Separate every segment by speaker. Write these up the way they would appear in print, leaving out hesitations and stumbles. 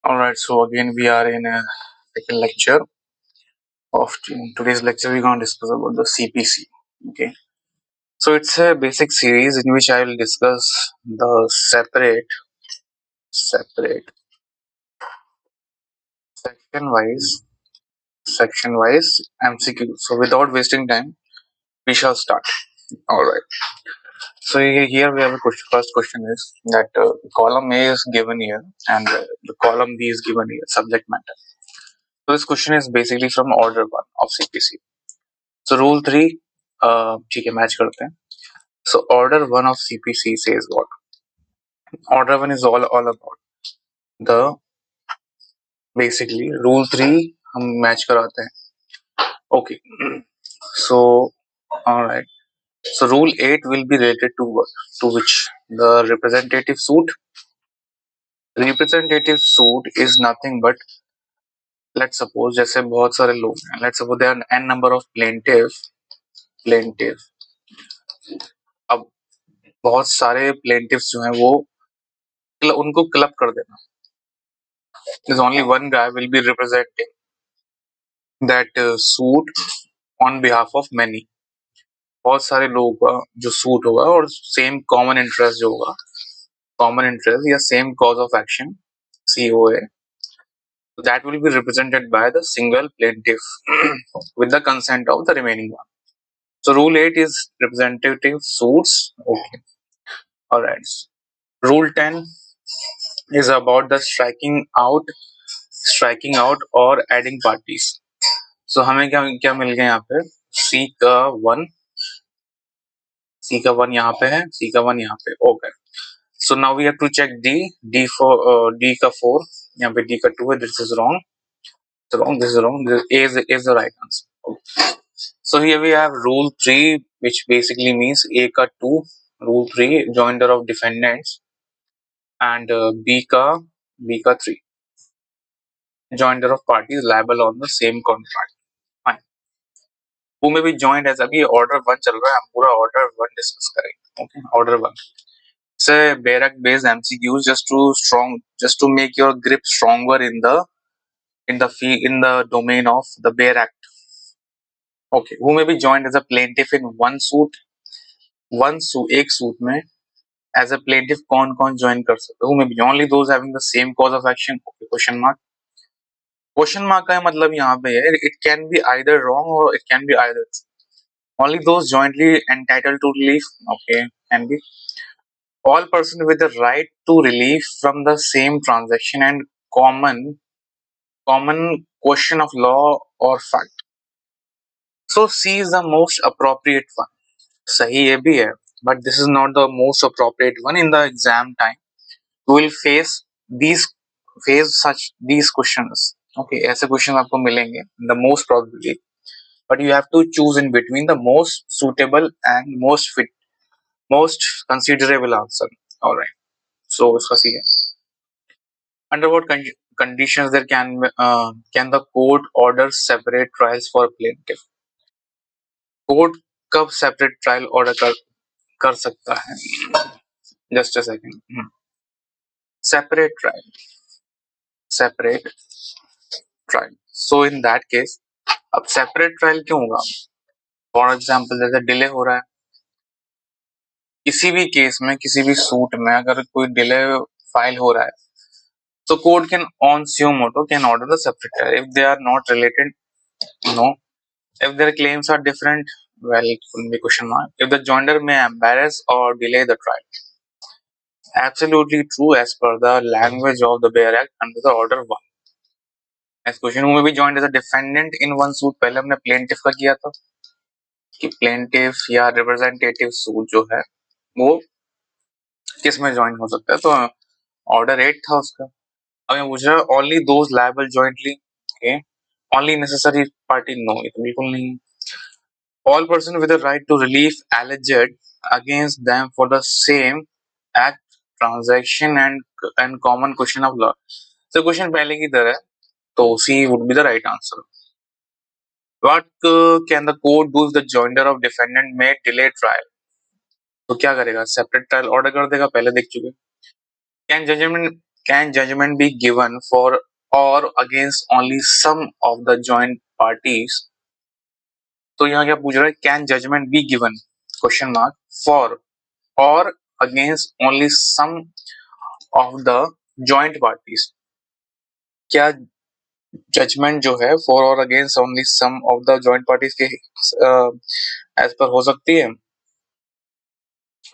Speaker 1: Alright, so again we are in a second lecture of today's lecture. We're going to discuss about the CPC. Okay, so it's a basic series in which I will discuss the separate section wise MCQ. So without wasting time, we shall start. Alright, so here we have a question. First question is that column A is given here and the column B is given here, subject matter. So this question is basically from order 1 of CPC. So rule 3 ठीक है match करते हैं. So order 1 of CPC says what? Order 1 is all about the basically rule 3 हम match कराते हैं. Okay. So alright. So rule 8 will be related to what? To which? The representative suit. Representative suit is nothing but let's suppose जैसे बहुत सारे लोग हैं. Let's suppose there are n number of plaintiff. अब बहुत सारे plaintiffs जो हैं वो उनको क्लब कर देना. There's only one guy will be representing that suit on behalf of many. बहुत सारे लोगों का जो सूट होगा और सेम कॉमन इंटरेस्ट जो होगा, कॉमन इंटरेस्ट या same cause of action COA, that will be represented by the single plaintiff with the consent of the remaining one. So rule 8 is representative suits. Okay, all right. Rule 10 is about the striking out or adding parties. So हमें क्या क्या मिल गया यहाँ पे? C का 1 यहाँ पे है, C का 1 यहाँ पे. Okay. So now we have to check D का 4, यहाँ पे D का 2 है. This is wrong. This is wrong. A is the right answer. Okay. So here we have rule 3, which basically means A का 2, rule 3 joinder of defendants, and B का 3 joinder of parties liable on the same contract. Fine. Who may be joined as अभी order 1 चल रहा है, हम पूरा order 1 discuss करेंगे. Okay, order 1. Say Bayrak based MCQs just to make your grip stronger in the domain of the Bayer Act. Okay, who may be joined as a plaintiff in एक suit में as a plaintiff कौन join कर सकते? Who may be only those having the same cause of action. Okay, question mark का मतलब यहाँ पे है it can be either wrong or it can be either true. Only those jointly entitled to relief. Okay, can be all persons with the right to relief from the same transaction and common question of law or fact. So C is the most appropriate one. सही ये भी है, but this is not the most appropriate one. In the exam time, you will face these questions. Okay, ऐसे questions आपको मिलेंगे the most probably, but you have to choose in between the most suitable and most considerable answer. All right. So इसका सी है. Under what conditions there can the court order separate trials for plaintiff? Court कब separate trial order कर सकता है? Just a second. Separate trial. So in that case, अब separate trial क्यों होगा? For example, जैसे डिले हो रहा है, किसी भी केस में किसी भी सूट में अगर कोई डिले फाइल हो रहा है, so court can on suo motu can order the separate trial if they are not related. No. If their claims are different, well, it could be question mark. If the joinder may embarrass or delay the trial. Absolutely true as per the language of the Bayer Act under the order 1. Next question, who may be joined as a defendant in one suit? पहले हमने plaintiff का किया था कि plaintiff या representative suit जो है वो किस में join हो सकता है, तो order 8 था उसका. अब ये पूछ रहा है only those liable jointly. Okay. Only necessary party, no, ये तो बिल्कुल नहीं. All persons with the right to relief alleged against them for the same act, transaction and common question of law. So question पहले की तरह, तो C would be the right answer. What can the court do if the joinder of defendant may delay trial? तो क्या करेगा? Separate trial order कर देगा, पहले देख चुके. Can Can judgment be given for or against only some of the joint parties? तो यहाँ क्या पूछ रहा है, can judgment be given question mark for और against only some of the joint parties? क्या जजमेंट जो है फॉर और against only some of the joint parties के एज पर हो सकती है?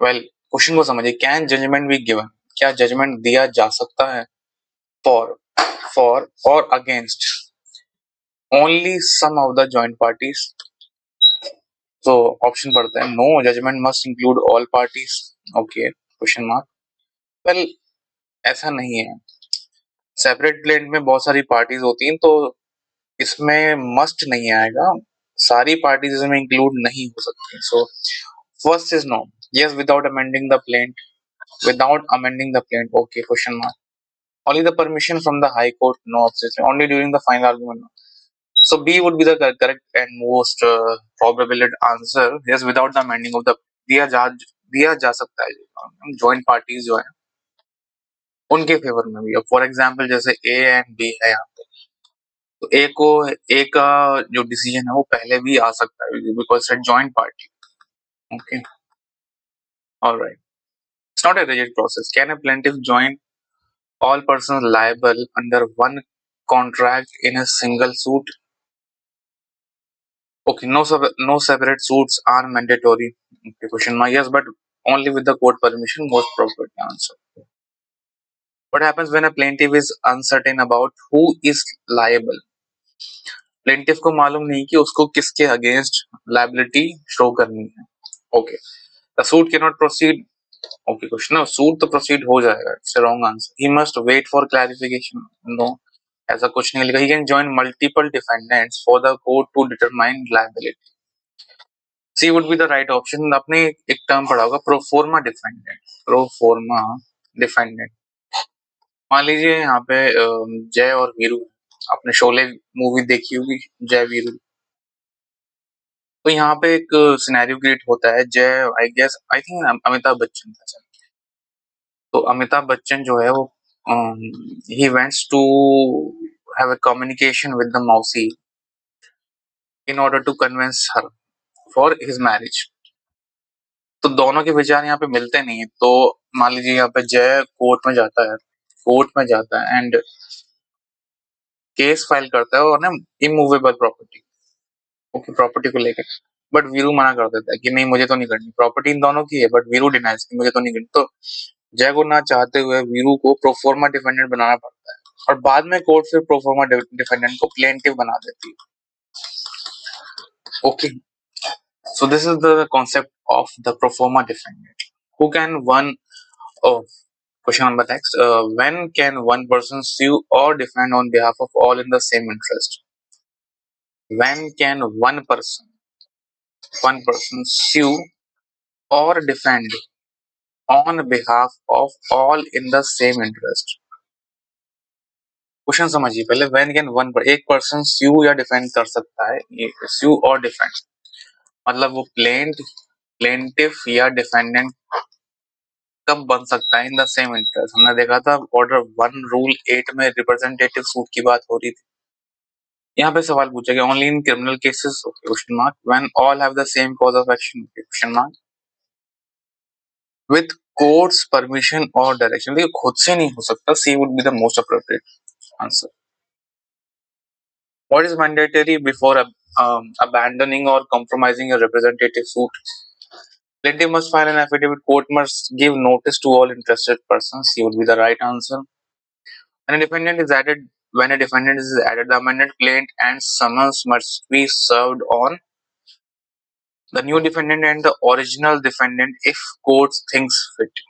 Speaker 1: वेल, क्वेश्चन को समझिए, कैन जजमेंट बी गिवन, क्या जजमेंट दिया जा सकता है फॉर और against only some of the joint parties? तो ऑप्शन पढ़ते हैं, no judgment must include all parties. Okay, question mark. Well, ऐसा नहीं है। सेपरेट प्लेट में बहुत सारी पार्टीज होती हैं, तो इसमें मस्ट नहीं आएगा, सारी पार्टीज इसमें इंक्लूड नहीं हो सकती। So first is no, yes without amending the plaint, without amending the plaint. Okay, question mark. Only the permission from the High Court, no objection. Only during the final argument, no. So B would be the correct and most probable answer. Yes, without the amending of the दिया जा सकता है joint parties जो है उनके favour में भी। For example जैसे ए एंड बी है यहाँ पे, तो ए का जो डिसीजन है वो पहले भी आ सकता है because it's joint party. Okay, alright. It's not a rigid process. Can a plaintiff join all persons liable under one contract in a single suit? Okay, no separate suits are mandatory. Okay, question mark. Yes, but only with the court permission. Most appropriate answer. What happens when a plaintiff is uncertain about who is liable? Plaintiff को मालूम नहीं कि उसको किसके against liability show करनी है. Okay, the suit cannot proceed. Okay, question. No, suit तो proceed हो जाएगा. It's a wrong answer. He must wait for clarification. No, ऐसा कुछ नहीं लिखा. He can join multiple defendants for the court to determine liability. C would be the right option. आपने एक term पढ़ा होगा, प्रोफोर्मा डिफेंडेंट। प्रोफोर्मा डिफेंडेंट, मान लीजिए यहाँ पे जय और वीरू, आपने शोले मूवी देखी होगी, जय वीरू। तो यहाँ पे एक सिनेरियो क्रिएट होता है, जय आई थिंक अमिताभ बच्चन था। तो अमिताभ बच्चन जो है वो he wants to have a communication with the मौसी in order to convince her for his marriage. तो दोनों के विचार यहाँ पे मिलते नहीं है। तो मान लीजिए यहाँ पे जय कोर्ट में जाता है एंड केस फाइल करता है और ना इमूवेबल प्रॉपर्टी, ओके, प्रॉपर्टी को लेकर। बट वीरू मना कर देता है कि नहीं मुझे तो नहीं करनी, प्रॉपर्टी इन दोनों की है, बट वीरू डिनाइज कि मुझे तो नहीं करनी। तो जय को ना चाहते हुए वीरू को प्रोफोर्मा डिफेंडेंट बनाना पड़ता है और बाद में कोर्ट फिर प्रोफोर्मा डिफेंडेंट को प्लेंटिव बना देती है। Okay, so this is the concept of the proforma defendant who can one. Question number next. When can one person sue or defend on behalf of all in the same interest? When can one person sue or defend on behalf of all in the same interest? Question समझिए पहले, when can one पर एक person स्यू या defend कर सकता है, ये स्यू और डिफेंड मतलब वो प्लेंटिफ या डिफेंडेंट कब बन सकता है इन द सेम इंटरेस्ट। हमने देखा था ऑर्डर 1 रूल 8 में रिप्रेजेंटेटिव सूट की बात हो रही थी। यहाँ पे सवाल पूछा गया only in criminal cases, question mark, when all have the same cause of action, question mark, with court's permission और डायरेक्शन। देखिए खुद से नहीं हो सकता, C would be the most appropriate answer. What is mandatory before abandoning or compromising a representative suit? Plaintiff must file an affidavit. Court must give notice to all interested persons. C would be the right answer. When a defendant is added, the amended plaint and summons must be served on the new defendant and the original defendant if court thinks fit.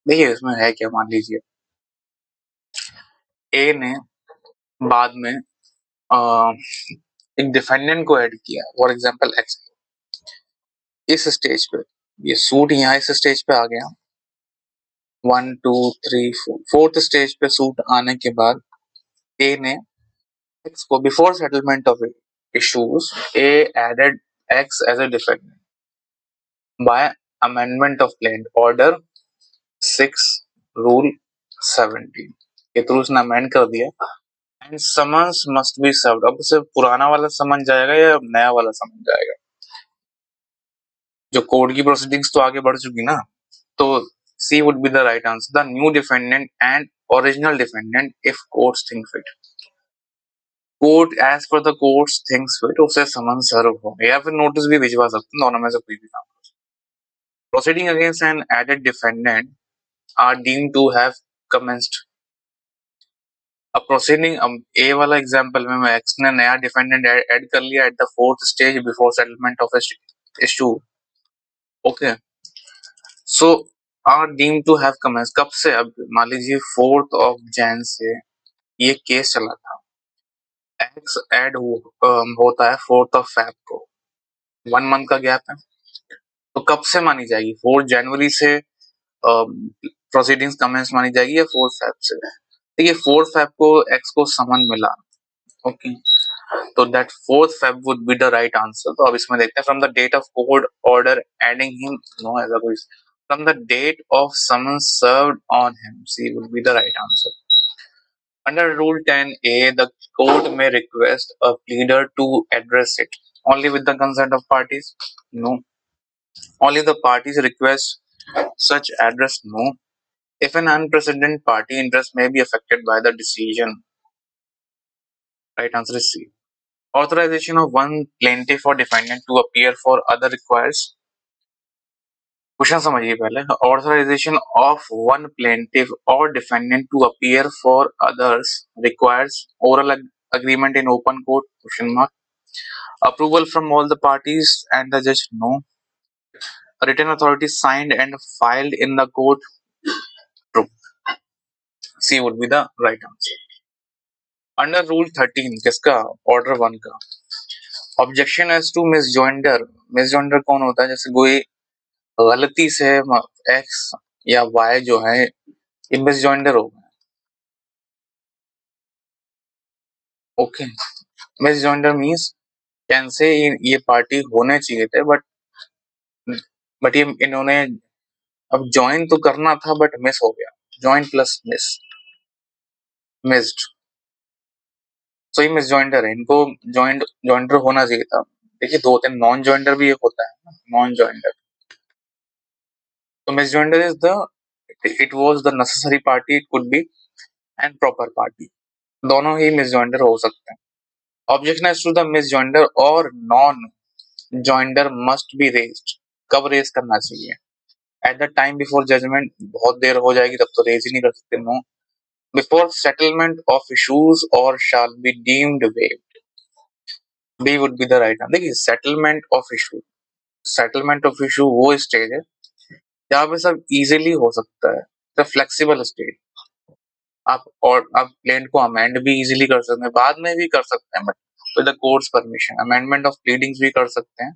Speaker 1: देखिए इसमें है क्या, मान लीजिए ए ने बाद में एक डिफेंडेंट को ऐड किया, फॉर एग्जांपल एक्स, इस स्टेज पे ये सूट यहाँ इस स्टेज पे आ गया, 1 2 3 4 फोर्थ स्टेज पे सूट आने के बाद ए ने एक्स को before settlement of issues, A added X as a defendant by amendment of plaint order 6 rule 17. के थ्रू उसने अमेंड कर दिया and summons must be served. अब सिर्फ पुराना वाला समन जाएगा या नया वाला समन जाएगा? जो कोर्ट की प्रोसीडिंग्स तो आगे बढ़ चुकी ना, तो C would be the right answer, the new defendant and original defendant if courts think fit. Court as per the courts thinks fit उसे समन सर्व हो या फिर नोटिस भी भिजवा सकते हैं, दोनों में से कोई भी काम। Proceeding against an added defendant are deemed to have commenced. अब प्रोसीडिंग, अब ए वाला एग्जांपल में एक्स ने नया डिफेंडेंट ऐड कर लिया at the fourth stage before settlement of issue. Okay, so are deemed to have commence कब से? अब मान लीजिए 4th of Jan से ये केस चला था, एक्स ऐड होता है 4th of Feb को, 1 month का गैप है, तो कब से मानी जाएगी? 4 जनवरी से प्रोसीडिंग्स कमेंस मानी जाएगी या 4 Feb से? देखिए 4 Feb को एक्स को समन मिला, ओके, तो that 4th Feb would be the right answer। तो अब इसमें देखते हैं from the date of court order adding him, no ऐसा कोई, from the date of summon served on him, C would be the right answer। Under Rule 10A, the court may request a pleader to address it only with the consent of parties, no, only the parties request such address, no, if an unprecedented party interest may be affected by the decision, right answer is C। Authorization of one plaintiff or defendant to appear for other requires, question समझिए पहले, authorisation of one plaintiff और defendant to appear for others requires oral agreement in open court, question mark, approval from all the parties and the judge, no, a written authority signed and filed in the court, true, C would be the right answer। Under rule 13 किसका? Order 1 का, objection as to मिसजॉइंडर। मिसजॉइंडर कौन होता है? जैसे कोई गलती से x या वाई जो है ये मिसजॉइंडर हो गए, ओके, मिसजॉइंडर मींस कैन से ये पार्टी होने चाहिए थे बट ये इन्होंने अब ज्वाइन तो करना था बट मिस हो गया, ज्वाइन प्लस मिस्ड, सो ये मिसजॉइंडर है, इनको ज्वाइंडर होना चाहिए था। देखिए 2-3 नॉन ज्वाइंडर भी एक होता है, नॉन ज्वाइंडर, तो misjoinder is the, it was the necessary party, it could be and proper party, दोनों ही मिसजॉइंडर हो सकते हैं। Objection as to the misjoinder और non joinder must be raised, कब रेज करना चाहिए? At the time before judgment, बहुत देर हो जाएगी तब तो रेज ही नहीं कर सकते, no, before settlement of issues और shall be deemed waived, B would be the right answer. देखिए settlement of issue, settlement of issue वो स्टेज है जहाँ पे सब इजीली हो सकता है, द फ्लेक्सिबल स्टेज, आप प्लेंट को अमेंड भी इजीली कर सकते हैं, बाद में भी कर सकते हैं but with the court's permission, amendment of pleadings भी कर सकते हैं,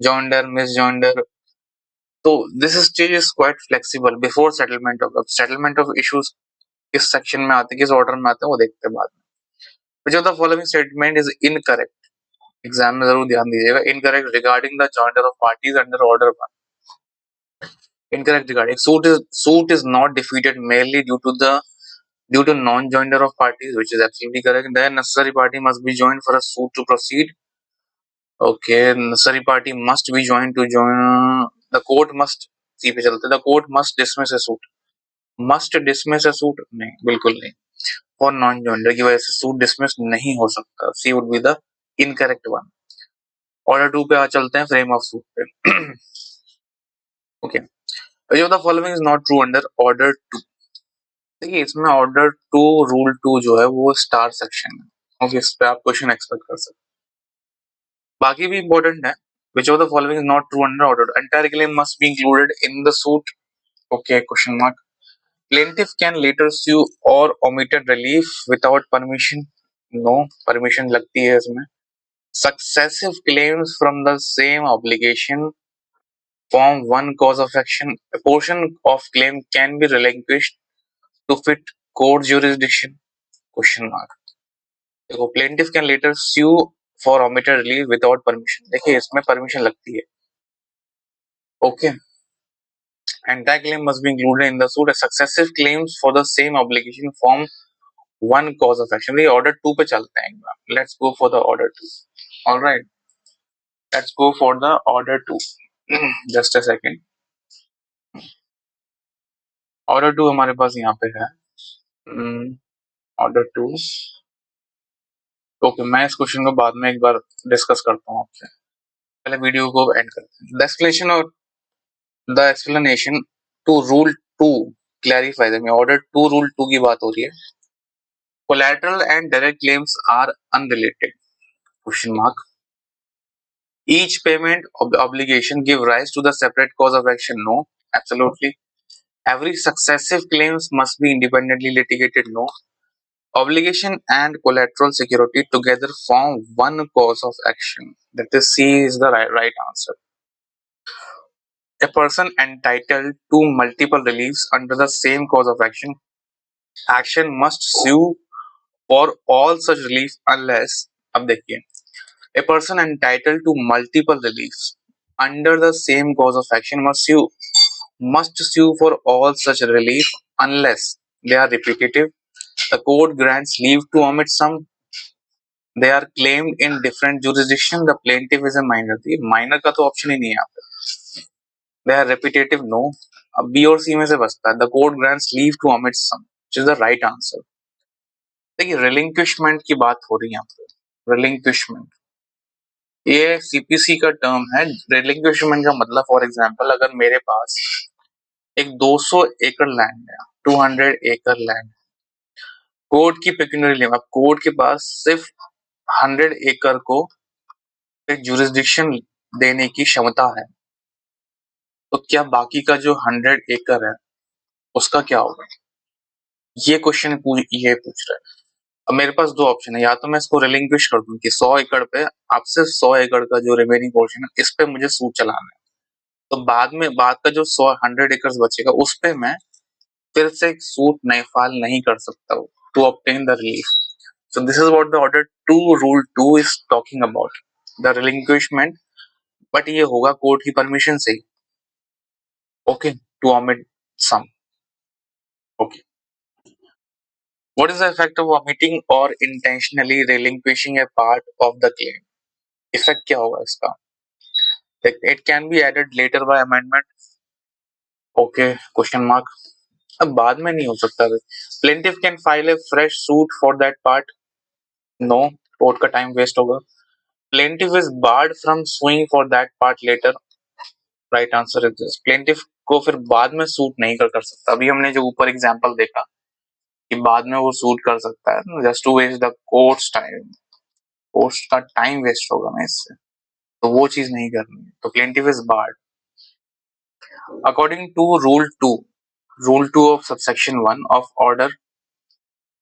Speaker 1: जॉइंडर मिस जॉइंडर, तो this stage is quite flexible before settlement of issues किस सेक्शन में आते हैं, किस ऑर्डर में आते हैं वो देखते हैं बाद में। Which of the following statement is incorrect, exam में जरूर ध्यान दीजिएगा, incorrect regarding the joinder of parties under order 1, incorrect regarding suit is not defeated merely due to non-joinder of parties, which is absolutely correct, the necessary party must be joined for a suit to proceed, okay, necessary party must be joined to join, the court must, सी पे चलते, the court must dismiss a suit, must dismiss a suit, नहीं बिल्कुल नहीं, और non joinder की वजह से suit dismiss नहीं हो सकता, C would be the incorrect one. Order 2 पे आ चलते हैं, फ्रेम ऑफ सूट पे, okay, which of the following is not true under order 2? देखिए इसमें ऑर्डर 2 रूल 2 जो है वो स्टार सेक्शन है, ओके, इस पे आप क्वेश्चन एक्सपेक्ट कर सकते हैं, बाकी भी इंपॉर्टेंट है। which of the following is not true under order, entire claim must be included in the suit, okay, question mark, plaintiff can later sue or omitted relief without permission, no, permission लगती है इसमें, successive claims from the same obligation form one cause of action, a portion of claim can be relinquished to fit court jurisdiction, question mark, देखो plaintiff can later sue for omitted relief without permission, देखिए इसमें permission लगती है, okay, Anti-claim must be included in the suit. Successive claims for the same obligation form one cause of action. ये order 2 पे चलते हैं एक बार. Let's go for the order 2. All right. Let's go for the order 2. Just a second. Order 2 हमारे पास यहाँ पे है. Order 2. Okay, मैं इस क्वेश्चन को बाद में एक बार डिस्कस करता हूँ आपसे. पहले वीडियो को एंड करते हैं. The explanation to rule 2 clarify that. Order 2 rule 2 की बात हो रही है. Collateral and direct claims are unrelated? Question mark. Each payment obligation give rise to the separate cause of action? No, absolutely. Every successive claims must be independently litigated? No. Obligation and collateral security together form one cause of action. That is, C is the right answer. A person entitled to multiple reliefs under the same cause of action must sue for all such relief unless, अब देखिए, a person entitled to multiple reliefs under the same cause of action must sue for all such relief unless they are repetitive, the court grants leave to omit some, they are claimed in different jurisdiction, the plaintiff is a minor. ये minor का तो option ही नहीं है यहाँ पे. They are repetitive? No. अब B और C में से बचता है. The court grants leave to omit some, which is the right answer. देखिए, relinquishment की बात हो रही है यहाँ पे. Relinquishment ये CPC का टर्म है. Relinquishment का मतलब, फॉर एग्जाम्पल, अगर मेरे पास एक 200 एकड़ लैंड है, 200 एकड़ लैंड, कोर्ट की पेक्यूनियरी लिमिट, कोर्ट के पास सिर्फ 100 एकड़ को एक जुरिस्डिक्शन देने की क्षमता है, तो क्या बाकी का जो 100 एकड़ है उसका क्या होगा? ये क्वेश्चन ये पूछ रहा है. अब मेरे पास दो ऑप्शन है. या तो मैं इसको रिलिंक्विश कर दूं कि 100 एकड़ पे आपसे 100 एकड़ का जो रिमेनिंग पोर्शन है इस पे मुझे सूट चलाना है, तो बाद का जो 100 एकड़ बचेगा उस पे मैं फिर से सूट नहीं फाइल नहीं कर सकता हूँ to obtain the relief. So this is what the order 2 rule 2 is talking about, the relinquishment. But ये होगा कोर्ट की परमिशन से ही. Okay, to omit some. Okay. What is the effect of omitting or intentionally relinquishing a part of the claim? Effect क्या होगा इसका? It can be added later by amendment. Okay, question mark. अब बाद में नहीं हो सकता. Plaintiff can file a fresh suit for that part. No, court का टाइम वेस्ट होगा. Plaintiff is barred from suing for that part later. Right answer is this. Plaintiff को फिर बाद में सूट नहीं कर सकता. अभी हमने जो ऊपर एग्जांपल देखा कि बाद में वो सूट कर सकता है, just to waste the court's time. Court's का टाइम वेस्ट होगा ना इससे, तो वो चीज नहीं करनी है. तो plaintiff is barred. According to rule 2 of subsection 1 of order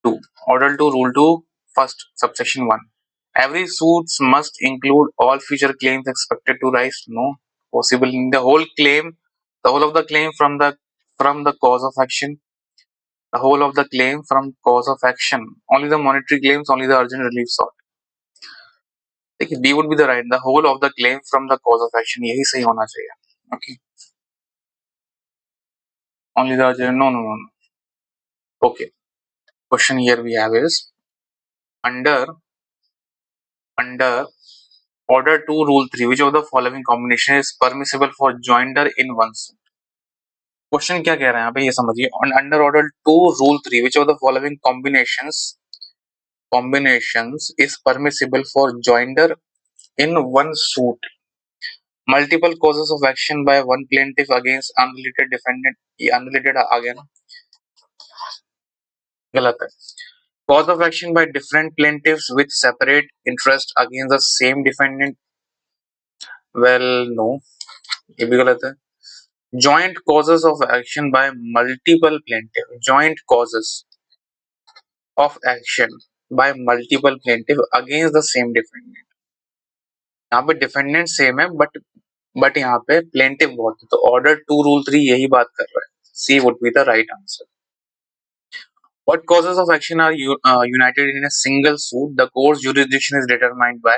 Speaker 1: 2 rule 2 first subsection 1, every suits must include all future claims expected to rise? No possible. In the whole of the claim from the cause of action, the whole of the claim from cause of action, only the monetary claims, only the urgent relief sought. देखिए, B would be the right. The whole of the claim from the cause of action, यही सही होना चाहिए. Okay. Only the urgent. No. Okay. Question here we have is under order 2 rule 3, which of the following combination is permissible for joinder in one suit? Question क्या कह रहे हैं यहाँ पे, ये समझिए. Under order 2 rule 3, which of the following combinations is permissible for joinder in one suit? Multiple causes of action by one plaintiff against unrelated defendant. ये unrelated आ गया ना, गलत है. Cause of action by different plaintiffs with separate interest against the same defendant. Well, no, ये भी गलत है. Joint causes of action by multiple plaintiffs. Joint causes of action by multiple plaintiffs against the same defendant. यहाँ पे defendant same है but यहाँ पे plaintiff बहुत है, तो ऑर्डर 2 रूल 3 यही बात कर रहा है. C would be the right answer. What causes of action are united in a single suit? The court's jurisdiction is determined by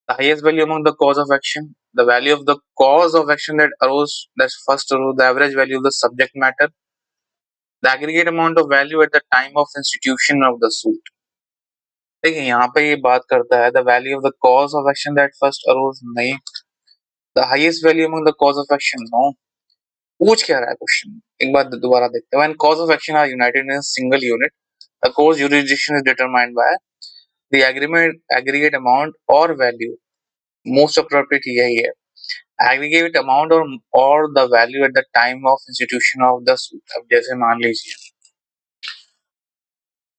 Speaker 1: The highest value among the cause of action, the value of the cause of action that arose, that first arose, the average value of the subject matter, the aggregate amount of value at the time of institution of the suit. देखिए यहाँ पे ये बात करता है the value of the cause of action that first arose, नहीं, the highest value among the cause of action, no. पूछ क्या रहा है क्वेश्चन, एक बार दोबारा देखते हैं. When cause of action are united in a single unit, the court's jurisdiction is determined by the aggregate amount or value. Most appropriate यही है, aggregate amount or the value at the time of institution of the suit. अब जैसे मान लीजिए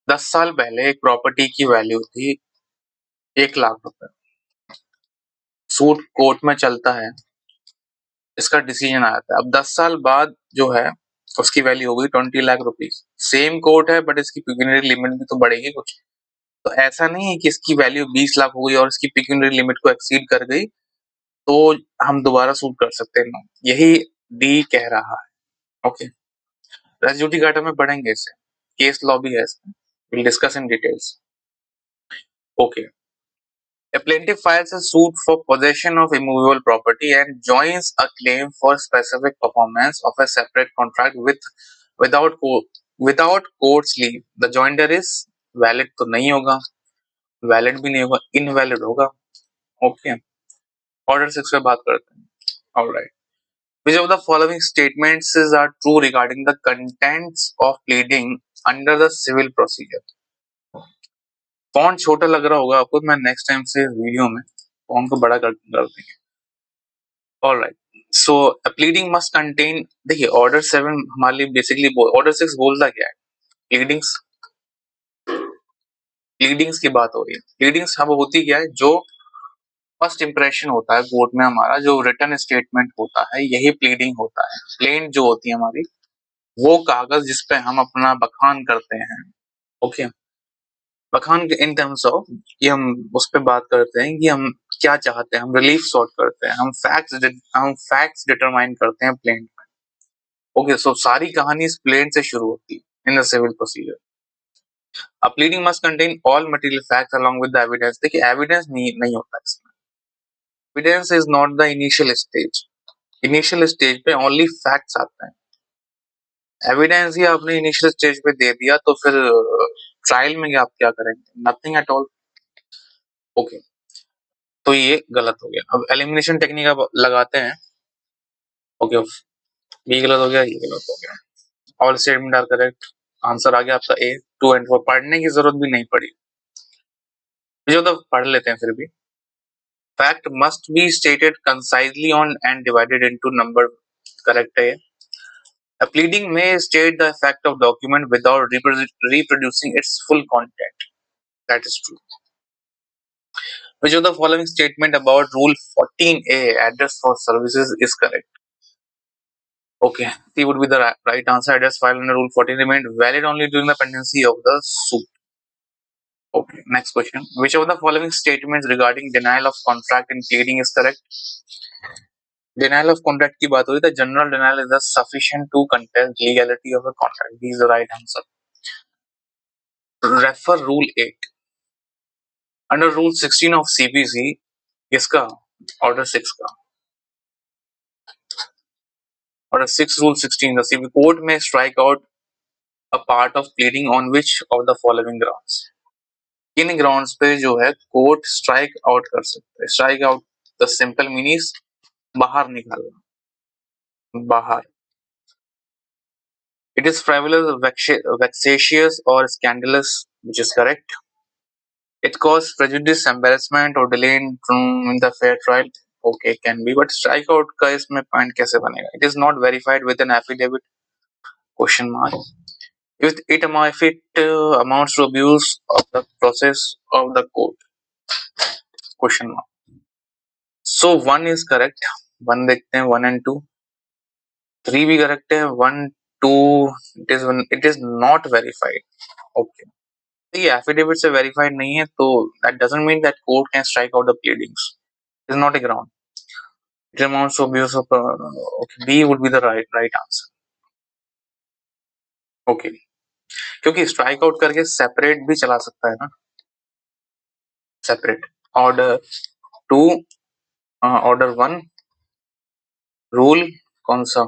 Speaker 1: 10 साल पहले एक property की वैल्यू थी 1 लाख रुपए, सूट कोर्ट में चलता है, इसका डिसीजन आया था. अब 10 साल बाद जो है उसकी वैल्यू हो गई 20 लाख रुपीज. सेम कोर्ट है बट इसकी पिक्यूनियरी लिमिट भी तो बढ़ेगी कुछ. तो ऐसा नहीं है कि इसकी वैल्यू 20 लाख हो गई और इसकी पिक्यूनियरी लिमिट को एक्सीड कर गई तो हम दोबारा सूट कर सकते हैं. यही डी कह रहा है. ओके, रेस जुडिकाटा में पढ़ेंगे इसे, केस लॉ भी है इसमें, will discuss in details. Okay, a plaintiff files a suit for possession of immovable property and joins a claim for specific performance of a separate contract without court's leave. The joinder is valid तो नहीं होगा, valid भी नहीं होगा, invalid होगा. Okay, order 6 पे बात करते हैं. Alright, which of the following statements are true regarding the contents of pleading under the civil procedure? Font छोटा लग रहा होगा आपको, मैं नेक्स्ट टाइम से वीडियो में फॉन्ट को बड़ा कर देंगे. ऑलराइट, सो प्लीडिंग मस्ट कंटेन, देखिए ऑर्डर 7 हमारे लिए बेसिकली, ऑर्डर 6 बोलता क्या है, प्लीडिंग्स की बात हो रही है. प्लीडिंग्स अब होती क्या है, जो फर्स्ट इंप्रेशन होता है कोर्ट में हमारा, जो रिटन स्टेटमेंट होता है, यही प्लीडिंग होता है. प्लेन जो होती है हमारी, वो कागज जिसपे हम अपना बखान करते हैं. ओके, बखान इन टर्म्स ऑफ कि हम उस पर बात करते हैं कि हम क्या चाहते हैं, हम रिलीफ सॉर्ट करते हैं, हम फैक्ट्स डिटरमाइन करते हैं प्लेन में. ओके, सो सारी कहानी इस प्लेन से शुरू होती है in the civil procedure. A pleading must contain all material facts along with the evidence. देखिए एविडेंस नहीं होता इसमें, evidence is not the initial stage. Initial stage पे ओनली फैक्ट्स आते हैं. एविडेंस ही आपने इनिशियल स्टेज पे दे दिया तो फिर ट्रायल में आप क्या करेंगे, नथिंग एट ऑल. ओके, तो ये गलत हो गया. अब एलिमिनेशन टेक्निक अब लगाते हैं. ओके, ये गलत हो गया, ये गलत हो गया. All statement are correct. Answer आ गया आपका ए. 2 and 4 पढ़ने की जरूरत भी नहीं पड़ी, जो तो पढ़ लेते हैं फिर भी. Fact must be stated concisely on and divided into number, correct है. A pleading may state the effect of document without reproducing its full content. That is true. Which of the following statement about Rule 14A, address for services, is correct? Okay, C would be the right answer. Address filed under Rule 14 remained valid only during the pendency of the suit. Okay, next question. Which of the following statements regarding denial of contract in pleading is correct? Denial of contract की बात हो रही है. General denial is sufficient to contest legality of a contract. This is the right answer. Refer Rule 8. Under Rule 16 of CPC, किसका? Order 6 का. Order 6 Rule 16. The CPC court may strike out a part of pleading on which of the following grounds? किन grounds पे जो है court strike out कर सकते हैं? Strike out the simple meanings बाहर निकालना, बाहर. It is frivolous, vexatious or scandalous, which is correct. It causes prejudice, embarrassment or delay in the fair trial. Okay, can be, but strike out का इसमें point कैसे बनेगा? It is not verified with an affidavit? Question mark. If it amounts to abuse of the process of the court? Question mark. So 1 is correct. 1 देखते हैं, 1 and 2. 3 भी correct है. 1, 2 it is not verified. Okay. ये affidavit से verified नहीं है तो that doesn't mean that court can strike out the pleadings. It is not a ground. It amounts to abuse of okay. B would be the right answer. Okay. क्योंकि strike out करके separate भी चला सकता है ना, separate order to order one rule कौन सा,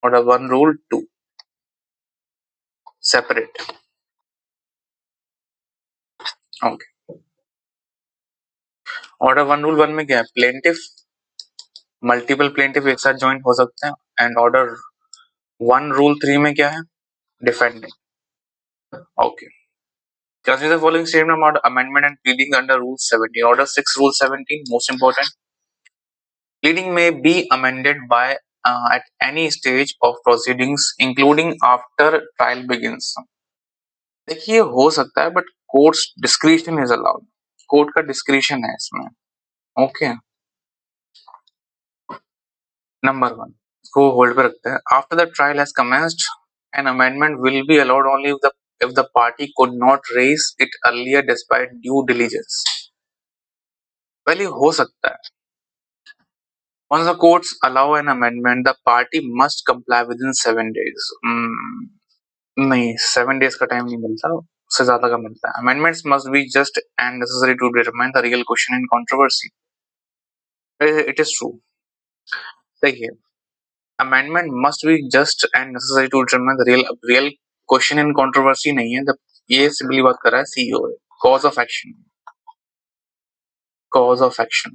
Speaker 1: order one rule two separate. Okay, order one rule one में क्या है, प्लेंटिफ मल्टीपल प्लेंटिफ एक साथ ज्वाइन हो सकते हैं, and order one rule three में क्या है, defendant. Okay, consider the following statement about amendment and pleading under Rule 17. Order 6, Rule 17, most important. Pleading may be amended by at any stage of proceedings, including after trial begins. देखिए हो सकता है, but courts discretion is allowed, court का discretion है इसमें। Okay, number one को hold पे रखते हैं। After the trial has commenced, an amendment will be allowed only if the party could not raise it earlier despite due diligence। पहले हो सकता है, once the courts allow an amendment the party must comply within 7 days। नहीं, 7 days का time नहीं मिलता, उससे ज्यादा का मिलता है। Amendments must be just and necessary to determine the real question in controversy. It is true. देखिए, amendment must be just and necessary to determine the real question in controversy नहीं है, जब ये सिंपली बात कर रहा है CEO cause of action. Cause of action,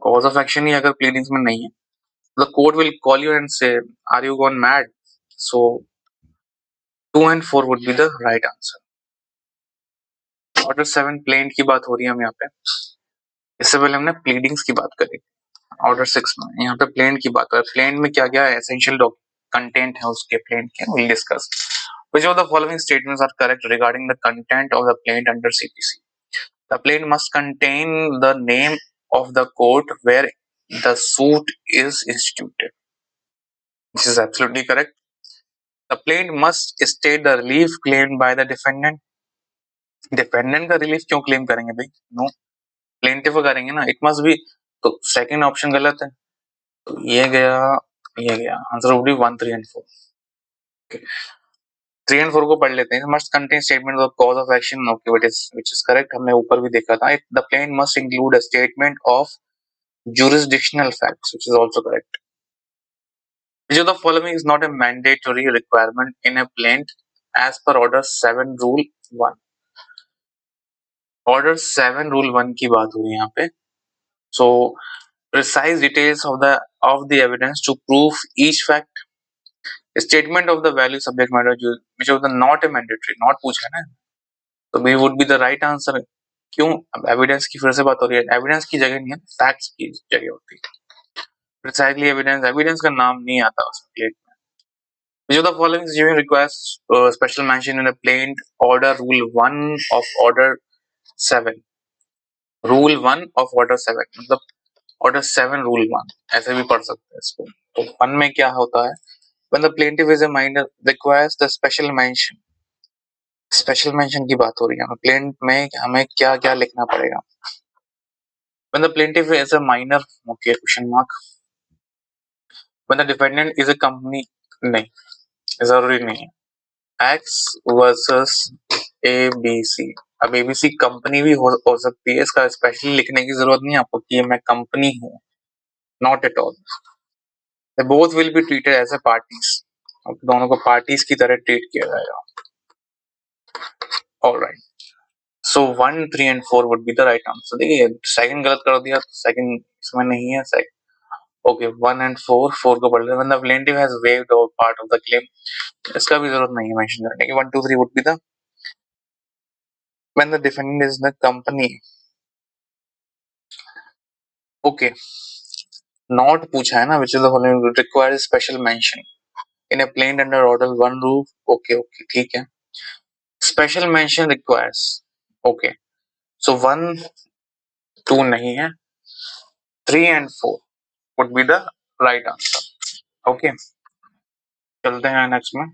Speaker 1: cause of action ही अगर प्लीडिंग्स में नहीं है, the court will call you and say are you gone mad. So 2 and 4 would be the right answer। Order 7 plaint की बात हो रही है हम यहाँ पे, इससे पहले हमने प्लीडिंग्स की बात करी। ऑर्डर 6 में यहाँ पे प्लेंट की बात है। प्लेंट में क्या क्या एसेंशियल कंटेंट है उसके प्लेंट के, we'll discuss। Which of the following statements are correct regarding the content of the plaint under CPC? The plaint must contain the name of the court where the suit is instituted। This is absolutely correct। The plaint must state the relief claimed by the defendant। Defendant का relief क्यों claim करेंगे भाई? No, plaintiff करेंगे ना। It must be, तो second option गलत है, तो ये गया, ये गया। Answer would be 1, 3 and 4। 3 and 4 को पढ़ लेते हैं। Must contain statement of cause of action. Okay, which is correct, हमने ऊपर भी देखा था। The plaint must include a statement of jurisdictional facts, which is also correct। Which of the following is not a mandatory requirement in a plaint as per order 7 rule 1? Order 7 rule 1 की बात हुई यहाँ पे। सो precise details of the evidence to prove each fact, statement of the value subject matter which of the not a mandatory, not पूछा है ना, तो we would be the right answer। क्यों? अब एविडेंस की फिर से बात हो रही है, एविडेंस की जगह नहीं है, फैक्ट्स की जगह होती है। प्रिसाइजली एविडेंस, एविडेंस का नाम नहीं आता उस प्लेट में। Which of the following is requires special mention in a plaint order rule 1 of order 7? Rule 1 of order 7 मतलब ऑर्डर 7 रूल 1, ऐसे भी पढ़ सकते हैं इसको। तो 1 में क्या होता है, when the plaintiff is a minor requires the special mention। Special mention की बात हो रही है, प्लेंट में हमें क्या क्या लिखना पड़ेगा। when the plaintiff is a minor, okay, question mark. when the defendant is a company, नहीं, जरूरी नहीं है। X वर्सेस ABC, अब ABC कंपनी भी हो सकती है, इसका स्पेशली लिखने की जरूरत नहीं है आपको कि मैं कंपनी हूँ, not at all. They both will be treated as a parties। दोनों को पार्टीज की तरह ट्रीट किया जाएगा। Alright, so 1, 3 and 4 would be the right answer। देखिए सेकंड गलत कर दिया, तो सेकंड इसमें नहीं है। सेकंड ओके, 1 and 4, 4 को पढ़ लेते हैं। When the plaintiff has waived all part of the claim, इसका भी जरूरत नहीं है मेंशन करने की। 1, 2, 3 would be the when the defendant is the company। Okay, not पूछा है ना, which is the following requires special mention in a plaint under order 1 rule। Okay okay, ठीक है। स्पेशल मेंशन रिक्वायर्स, ओके, सो 1, 2 नहीं है, 3 and 4 would be the right answer। Okay, चलते हैं next में।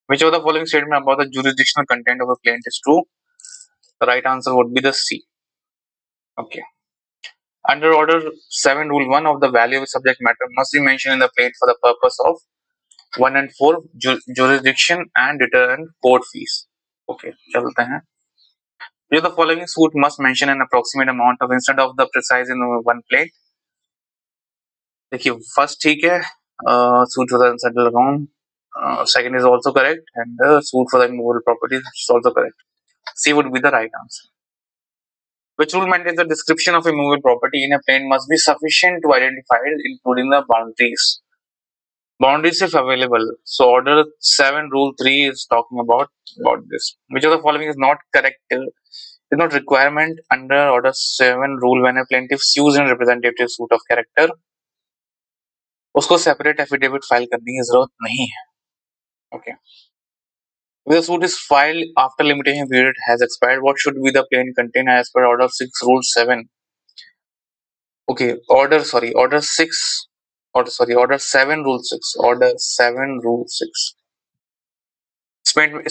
Speaker 1: which of the following statement about the jurisdictional content of a plaint is true? The right answer would be the C। okay, under order 7 rule 1 of the value of subject matter must be mentioned in the plaint for the purpose of 1 and 4 jurisdiction and deterrent court fees। okay, चलते हैं। Which of the following suit must mention an approximate amount of instead of the precise in one plate? देखिए first ठीक है, suit for the unsettled account, second is also correct, and suit for the immovable properties is also correct. C would be the right answer. Which rule maintains the description of a movable property in a plane must be sufficient to identify it, including the boundaries. Boundaries if available. So order 7 rule 3 is talking about this. Which of the following is not correct? Is not requirement under order 7 rule when a plaintiff sues in representative suit of character. उसको separate affidavit file करने की जरूरत नहीं है. Okay. If the suit is filed after limitation period has expired, what should be the plain contain as per order 6 rule 7? Okay, order 6 order 7 rule 6 order 7 rule 6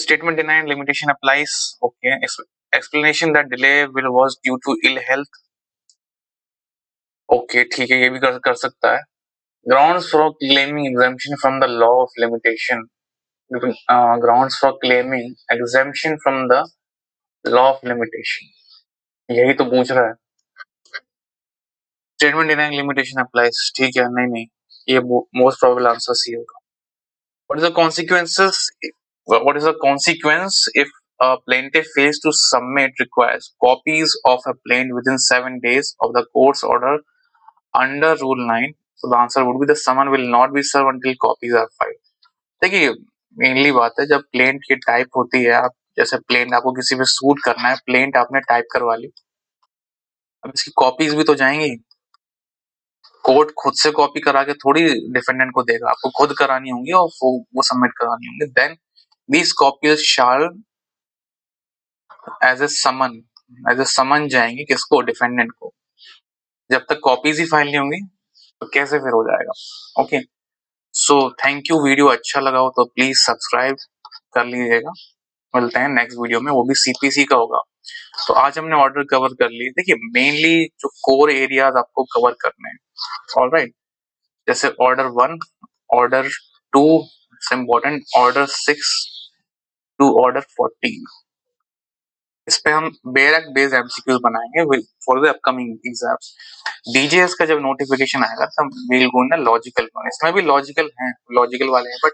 Speaker 1: statement denying limitation applies. Okay, explanation that delay was due to ill health. Okay, ठीक है, ये भी कर सकता है. Grounds for claiming exemption from the law of limitation. Grounds for claiming exemption from the law of limitation. यही तो पूछ रहा है. Statement denying limitation applies. ठीक है, नहीं, ये most probable answer C होगा. What is the consequences? What is the consequence if a plaintiff fails to submit requires copies of a plaint within 7 days of the court's order under Rule 9? So the answer would be the summon will not be served until copies are filed. देखिए mainly बात है जब plaint की type होती है, आप जैसे plaint आपको किसी पे सूट करना है, प्लेंट आपने टाइप करवा ली, अब इसकी कॉपीज भी तो जाएंगी. कोर्ट खुद से कॉपी करा के थोड़ी डिफेंडेंट को देगा, आपको खुद करानी होंगी और वो सबमिट करानी होंगी. Then these copies shall as a summon जाएंगी किसको? डिफेंडेंट को. जब तक कॉपीज ही फाइल नहीं होंगी तो कैसे फिर हो जाएगा? Okay, so thank you. Video अच्छा लगा हो तो प्लीज सब्सक्राइब कर लीजिएगा. मिलते हैं नेक्स्ट वीडियो में, वो भी सीपीसी का होगा. तो आज हमने ऑर्डर कवर कर लिए. देखिए मेनली जो कोर एरियाज आपको कवर करने हैं. ऑलराइट, जैसे order 1, order 2 important, order 6 to order 14. इस पे हम बेरक बेस्ड एमसीक्यूज बनाएंगे for the upcoming exams. DJS का जब नोटिफिकेशन आएगा तब we will go in the logical one. इसमें भी लॉजिकल वाले हैं, बट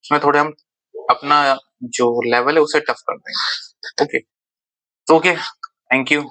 Speaker 1: इसमें थोड़े हम अपना जो लेवल है उसे टफ कर देंगे. Okay, thank you.